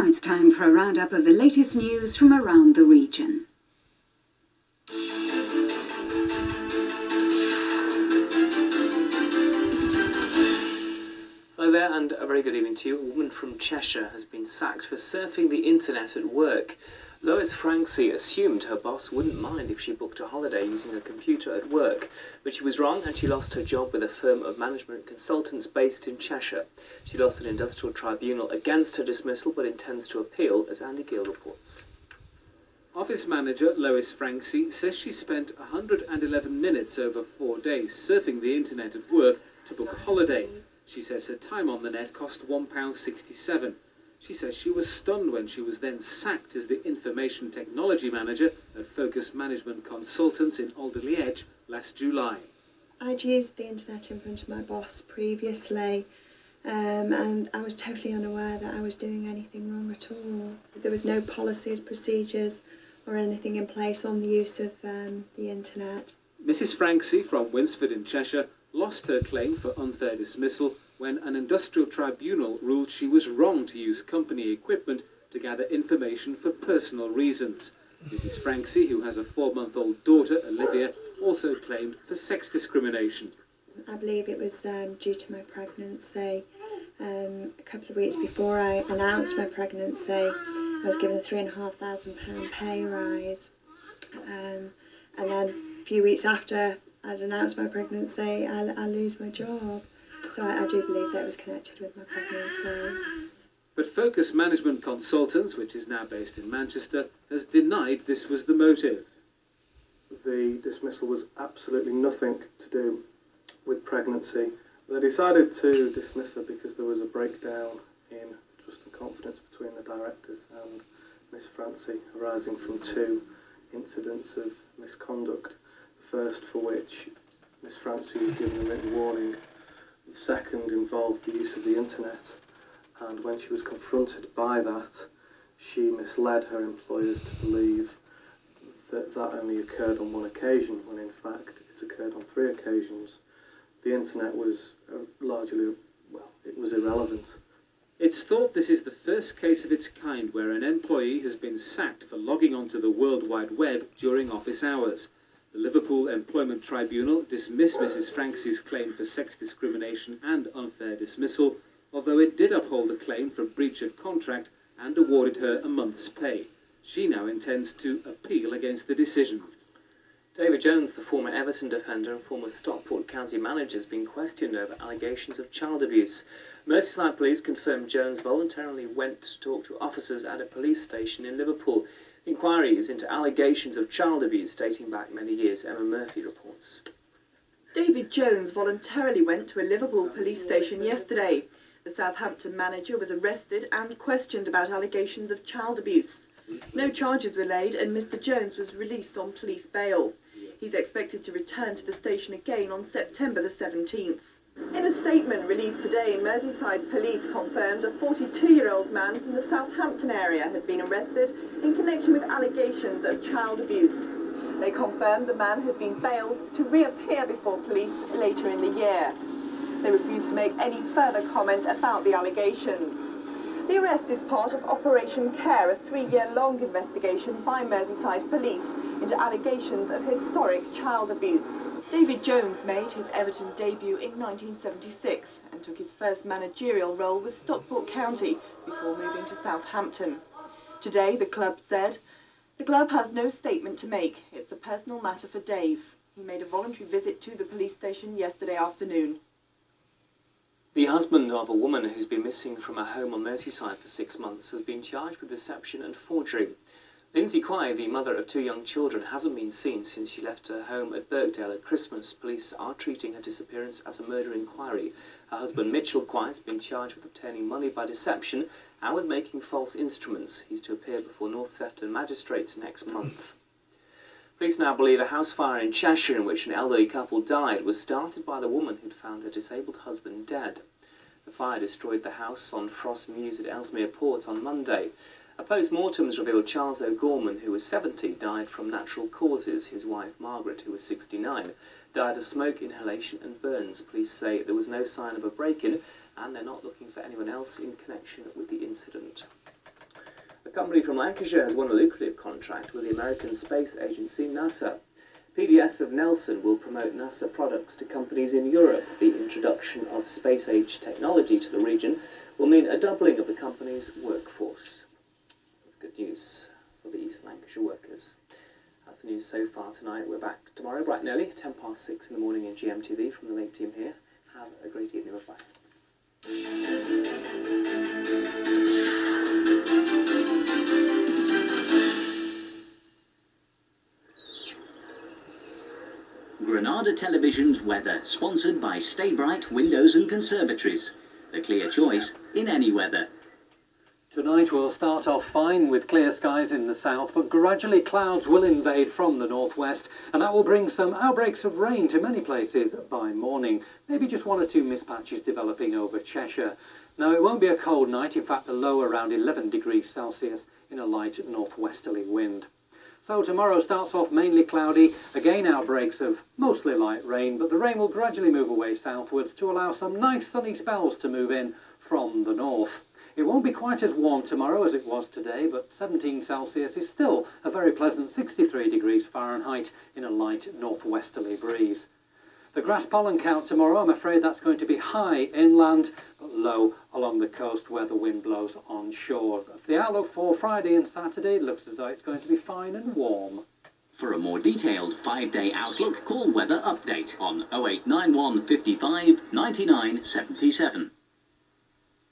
it's time for a roundup of the latest news from around the region. Hello there, and a very good evening to you. A woman from Cheshire has been sacked for surfing the internet at work. Lois Franksy assumed her boss wouldn't mind if she booked a holiday using a computer at work, but she was wrong and she lost her job with a firm of management consultants based in Cheshire. She lost an industrial tribunal against her dismissal but intends to appeal, as Andy Gill reports. Office manager Lois Franksy says she spent 111 minutes over 4 days surfing the internet at work to book a holiday. She says her time on the net cost £1.67. She says she was stunned when she was then sacked as the information technology manager at Focus Management Consultants in Alderley Edge last July. I'd used the internet in front of my boss previously, and I was totally unaware that I was doing anything wrong at all. There was no policies, procedures or anything in place on the use of the internet. Mrs Franksy from Winsford in Cheshire lost her claim for unfair dismissal when an industrial tribunal ruled she was wrong to use company equipment to gather information for personal reasons. Mrs Franksy, who has a 4-month-old daughter, Olivia, also claimed for sex discrimination. I believe it was due to my pregnancy. A couple of weeks before I announced my pregnancy, I was given a £3,500 pay rise. And then a few weeks after I'd announced my pregnancy, I lose my job. So I do believe that it was connected with my pregnancy. But Focus Management Consultants, which is now based in Manchester, has denied this was the motive. The dismissal was absolutely nothing to do with pregnancy. They decided to dismiss her because there was a breakdown in trust and confidence between the directors and Miss Franksy, arising from 2 incidents of misconduct. The first for which Miss Franksy was given a written warning. The second involved the use of the internet, and when she was confronted by that, she misled her employers to believe that that only occurred on 1 occasion, when in fact it occurred on 3 occasions. The internet was largely, it was irrelevant. It's thought this is the first case of its kind where an employee has been sacked for logging onto the World Wide Web during office hours. The Liverpool Employment Tribunal dismissed Mrs Franksy's claim for sex discrimination and unfair dismissal, although it did uphold a claim for breach of contract and awarded her a month's pay. She now intends to appeal against the decision. David Jones, the former Everton defender and former Stockport County manager, has been questioned over allegations of child abuse. Merseyside police confirmed Jones voluntarily went to talk to officers at a police station in Liverpool. Inquiries into allegations of child abuse dating back many years, Emma Murphy reports. David Jones voluntarily went to a Liverpool police station yesterday. The Southampton manager was arrested and questioned about allegations of child abuse. No charges were laid and Mr Jones was released on police bail. He's expected to return to the station again on September the 17th. In a statement released today, Merseyside police confirmed a 42-year-old man from the Southampton area had been arrested in connection with allegations of child abuse. They confirmed the man had been bailed to reappear before police later in the year. They refused to make any further comment about the allegations. The arrest is part of Operation Care, a 3-year-long investigation by Merseyside police into allegations of historic child abuse. David Jones made his Everton debut in 1976 and took his first managerial role with Stockport County before moving to Southampton. Today, the club said, "The club has no statement to make. It's a personal matter for Dave. He made a voluntary visit to the police station yesterday afternoon." The husband of a woman who's been missing from a home on Merseyside for 6 months has been charged with deception and forgery. Lindsay Quay, the mother of 2 young children, hasn't been seen since she left her home at Birkdale at Christmas. Police are treating her disappearance as a murder inquiry. Her husband Mitchell Quay has been charged with obtaining money by deception and with making false instruments. He's to appear before North Sefton magistrates next month. Police now believe a house fire in Cheshire in which an elderly couple died was started by the woman who'd found her disabled husband dead. The fire destroyed the house on Frost Mews at Ellesmere Port on Monday. A post-mortem has revealed Charles O'Gorman, who was 70, died from natural causes. His wife, Margaret, who was 69, died of smoke inhalation and burns. Police say there was no sign of a break-in and they're not looking for anyone else in connection with the incident. A company from Lancashire has won a lucrative contract with the American space agency NASA. PDS of Nelson will promote NASA products to companies in Europe. The introduction of space-age technology to the region will mean a doubling of the company's workforce. That's good news for the East Lancashire workers. That's the news so far tonight. We're back tomorrow bright and early, 6:10 in the morning in GMTV from the Lake team here. Have a great evening. Bye-bye. Granada Television's weather, sponsored by Stay Bright Windows and Conservatories. The clear choice in any weather. Tonight will start off fine with clear skies in the south, but gradually clouds will invade from the northwest, and that will bring some outbreaks of rain to many places by morning. Maybe just one or two mist patches developing over Cheshire. Now, it won't be a cold night, in fact, a low around 11 degrees Celsius in a light northwesterly wind. So tomorrow starts off mainly cloudy, again outbreaks of mostly light rain, but the rain will gradually move away southwards to allow some nice sunny spells to move in from the north. It won't be quite as warm tomorrow as it was today, but 17 Celsius is still a very pleasant 63 degrees Fahrenheit in a light northwesterly breeze. The grass pollen count tomorrow, I'm afraid that's going to be high inland, but low along the coast where the wind blows onshore. The outlook for Friday and Saturday looks as though it's going to be fine and warm. For a more detailed 5-day outlook, call Weather Update on 0891 55 99 77.